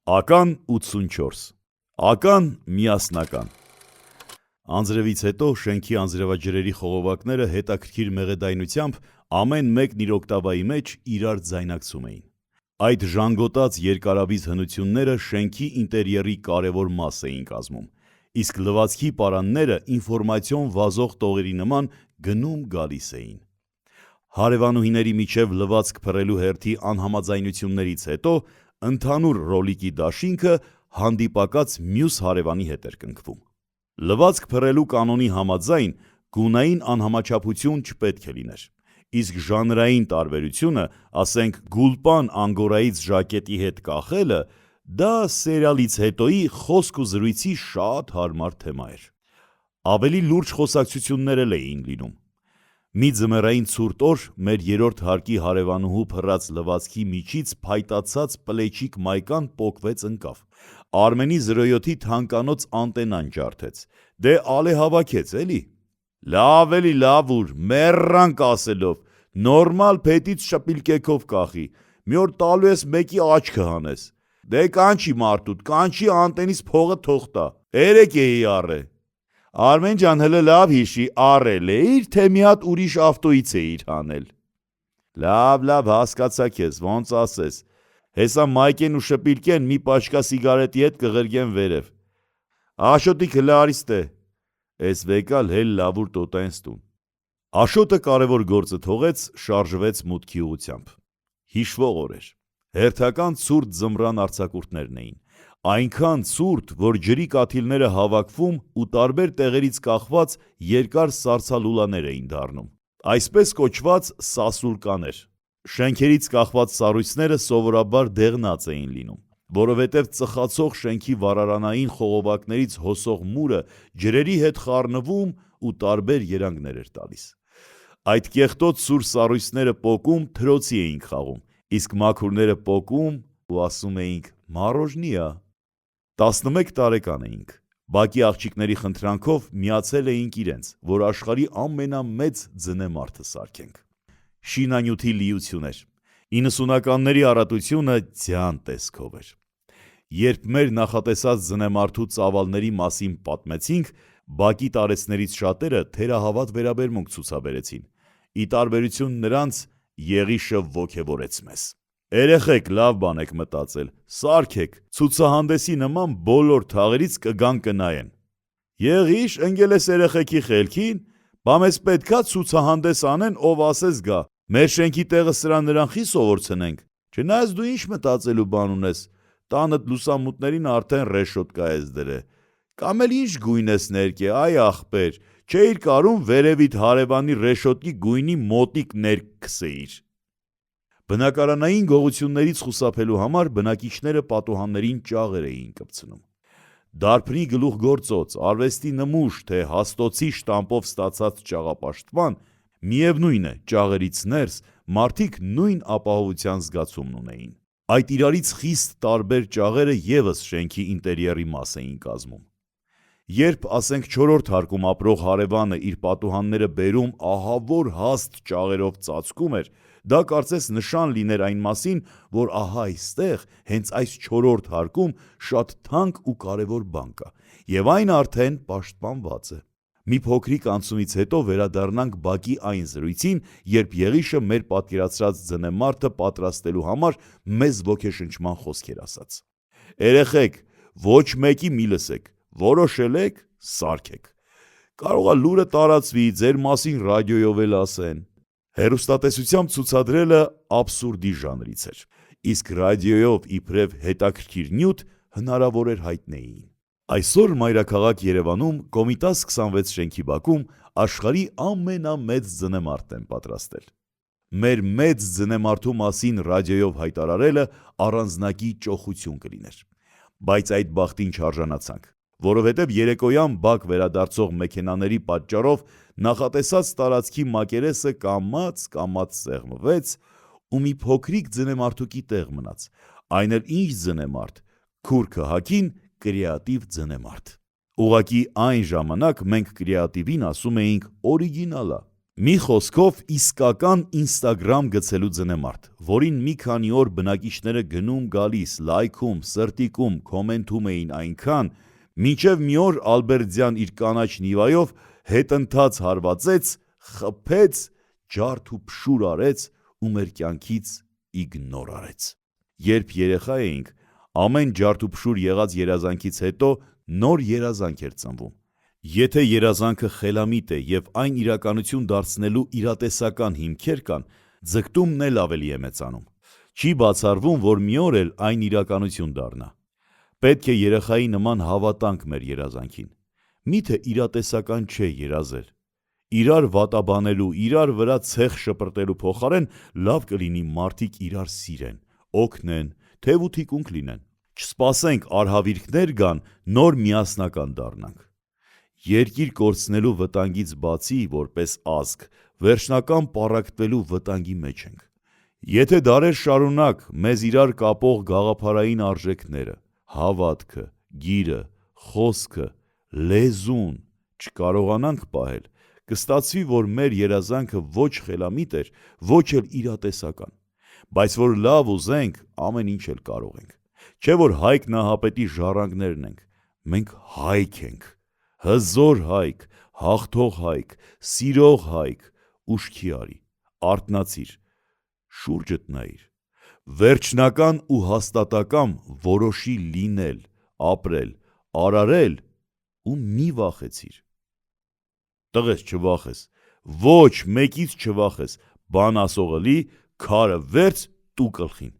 Ական 84 Ական միասնական Անձրևից հետո շենքի անձրևաջրերի խողովակները հետաքրքիր մեղեդայնությամբ ամեն մեկն իր օկտավայի մեջ իրար ձայնակցում էին։ Այդ ժանգոտած երկարավիզ հնությունները շենքի ինտերիերի կարևոր մաս էին կազմում, իսկ լվացքի պարանները ինֆորմացիոն վազող տողերի նման գնում գալիս էին։ Հարևանուհիների միջև լվացք փռելու հերթի անհամաձայնություններից հետո ընդհանուր ռոլիկի դաշինքը հանդիպակաց մյուս հարևանի հետ էր կնքվում։ Լվացք փռելու կանոնի համաձայն գունային անհամաչափություն չպետք է լիներ, իսկ ժանրային տարբերությունը, ասենք գուլպան անգորայից ժակետի հետ կախելը, դա սերիալից հետոյի խոսք ու զրույցի շատ հարմար թեմա էր։ Ավելի լուրջ խոսակցություններ էլ էին լինում։ Մի ձմեռային ցուրտ օր մեր երրորդ հարկի հարևանուհու փռած լվացքի միջից փայտացած պլեչիկ մայկան պոկվեց ընկավ։ Արմենի 07-ի թանկանոց անտենան ջարդեց։ Դե ալե հավաքեց էլի։ Լավ էլի լավ ուր, մեռանք ասելով, նորմալ փետից շպիլկեքով կախի, մի օր տալու ես մեկի աչքը հանես։ Դե կանչի մարդուդ, կանչի անտենից փողը թող տա, երեք էի առե։ Արմեն ջան հլը լավ հիշի, առել էիր, թե մի հատ ուրիշ ավտոից էիր հանել։ Լավ հասկացա քեզ, ոնց ասես։ Հեսա մայկեն ու շպիլկեն մի պաչկա սիգարետի հետ կղրգեն վերև։ Աշոտիկ հլը արիստե։ Էս վեկալ հել լավուր տոտայեն ստուն։ Աշոտը կարևոր գործը թողեց, շարժվեց մուտքի ուղությամբ։ Հիշվող օր էր։ Հերթական ցուրտ ձմռան արձակուրդներն էին։ Այնքան ցուրտ, որ ջրի կաթիլները հավաքվում ու տարբեր տեղերից կախված երկար սառցալուլաներ էին դառնում։ Այսպես կոչված սասուլկաներ։ Շենքերից կախված սառույցները սովորաբար դեղնած էին լինում, որովհետև ծխացող շենքի վառարանային խողովակներից հոսող մուրը ջրերի հետ խառնվում ու տարբեր երանգներ էր տալիս։ Այդ կեղտոտ սուր սառույցները պոկում թրոցի էինք խաղում, իսկ մաքուրները պոկում ու ասում էինք «Մարոժնիա»։ 11 տարեկան էինք։ Բակի աղջիկների խնդրանքով միացել էինք իրենց, որ աշխարհի ամենամեծ ձնեմարդը սարքենք։ Շինանյութի լիություն էր։ 90-ականների առատությունը ձյան տեսքով էր։ Երբ մեր նախատեսած ձնեմարդու ծավալների մասին պատմեցինք, բակի տարեցներից շատերը թերահավատ վերաբերմունք ցուցաբերեցին։ Ի տարբերություն նրանց, Եղիշը ոգևորեց մեզ։ Երեխեք լավ բան եք մտածել, սարքեք, ցուցահանդեսի նման բոլոր թաղերից կգան կնայեն։ Եղիշ, ընկել ես երեխեքի խելքին, բա մեզ պետքա ցուցահանդես անեն, ով ասես գա, մեր շենքի տեղը սրան նրան խի սովորցնենք, չնայած դու ինչ մտածելու բան ունես, տանդ լուսամուտներին արդեն ռեշոտկա ես դրե, կամ էլ ինչ գույն ես ներկե, այ ախպեր, չէիր կարում վերևիդ հարևանի ռեշոտկի գույնի մոտիկ ներքսեիր։ Բնակարանային գողություններից խուսափելու համար բնակիչները պատուհաններին ճաղեր էին կպցնում։ Դարբնի գլուխգործոց, արվեստի նմուշ, թե հաստոցի շտամպով ստացած ճաղապաշտպան, միևնույն է, ճաղերից ներս մարդիկ նույն ապահովության զգացումն ունեին։ Այդ իրարից խիստ տարբեր ճաղերը ևս շենքի ինտերիերի մաս էին կազմում։ Երբ, ասենք, 4-րդ հարկում ապրող հարևանը իր պատուհանները բերում ահավոր հաստ ճաղերով ծածկում էր, դա կարծես նշան լիներ այն մասին, որ ահա այստեղ, հենց այս 4-րդ հարկում շատ թանկ ու կարևոր բան կա, եւ այն արդեն պաշտպանված է։ Մի փոքրիկ անցումից հետո վերադառնանք բակի այն զրույցին, երբ Եղիշը մեր պատկերացրած ձնեմարդը պատրաստելու համար մեզ ոգեշնչման խոսքեր ասաց։ Երեխեք, ոչ մեկի մի լսեք, որոշել եք, սարքեք։ Կարողա լուրը տարածվի, ձեր մասին ռադիոյով էլ ասեն։ Հեռուստատեսությամբ ցուցադրելը աբսուրդի ժանրից էր, իսկ ռադիոյով իբրև հետաքրքիր նյութ հնարավոր էր հայտնեին։ Այսօր մայրաքաղաք Երևանում Կոմիտաս 26 շենքի բակում աշխարհի ամենամեծ ձնեմարդն են պատրաստել։ Մեր մեծ ձնեմարդու մասին ռադիոյով հայտարարելը առանձնակի ճոխություն կլիներ, բայց այդ բախտին չարժանացանք, որովհետև երեկոյան բակ վերադարձող մեքենաների պատճառով նախատեսած տարածքի մակերեսը կամաց սեղմվեց ու մի փոքրիկ ձնեմարդուկի տեղ մնաց, այն էլ ինչ ձնեմարդ, քուրքը հակին կրեատիվ ձնեմարդ։ Ուղղակի այն ժամանակ մենք կրեատիվին ասում էինք օրիգինալա, Մի խոսքով իսկական Instagram գցելու ձնեմարդ, որին մի քանի օր բնակիչները գնում գալիս, լայքում, սրտիկում, կոմենտում էին այնքան, մինչև մի օր Ալբերտզյան իր կանաչ նիվայով հետընթաց հարվածեց, խփեց, ջարդ ու փշուր արեց ու մեր կյանքից իգնոր արեց։ Երբ երեխա էինք, ամեն ջարդ ու փշուր եղած երազանքից հետո նոր երազանք էր ծնվում։ Եթե երազանքը խելամիտ է և այն իրականություն դարձնելու իրատեսական հիմքեր կան, ձգտումն էլ ավելի է մեծանում։ Չի բացառվում, որ մի օր էլ այն իրականություն դառնա։ Պետք է երեխայի նման հավատանք մեր երազանքին։ Միթե իրատեսական չէ երազել։ Իրար վատաբանելու, իրար վրա ցեխ շպրտելու փոխարեն լավ կլինի մարդիկ իրար սիրեն, օգնեն, թև ու թիկունք լինեն։ Չսպասենք արհավիրքներ գան, նոր միասնական դառնանք։ Երկիր կորցնելու վտանգից բացի, որպես ազգ, վերջնական պառակտվելու վտանգի մեջ ենք։ Եթե դարեր շարունակ մեզ իրար կապող գաղափարային արժեքները, հավատքը, գիրը, խոսքը, լեզուն չկարողանանք պահել, կստացվի, որ մեր երազանքը ոչ խելամիտ էր, ոչ էլ իրատեսական, բայց որ լավ ուզենք, ամեն ինչ էլ կարող ենք։ Չէ որ Հայկ Նահապետի ժառանգներն ենք, մենք հայք ենք, հզոր հայք, հաղթող հայք, սիրող հայք, ուշքի արի, արթնացիր, շուրջդ նայիր, վերջնական ու հաստատակամ որոշի լինել, ապրել, արարել ու մի վախեցիր։ Տղես չվախես, ոչ մեկից չվախես, բան ասողը լի, քարը վերց տու գլխին։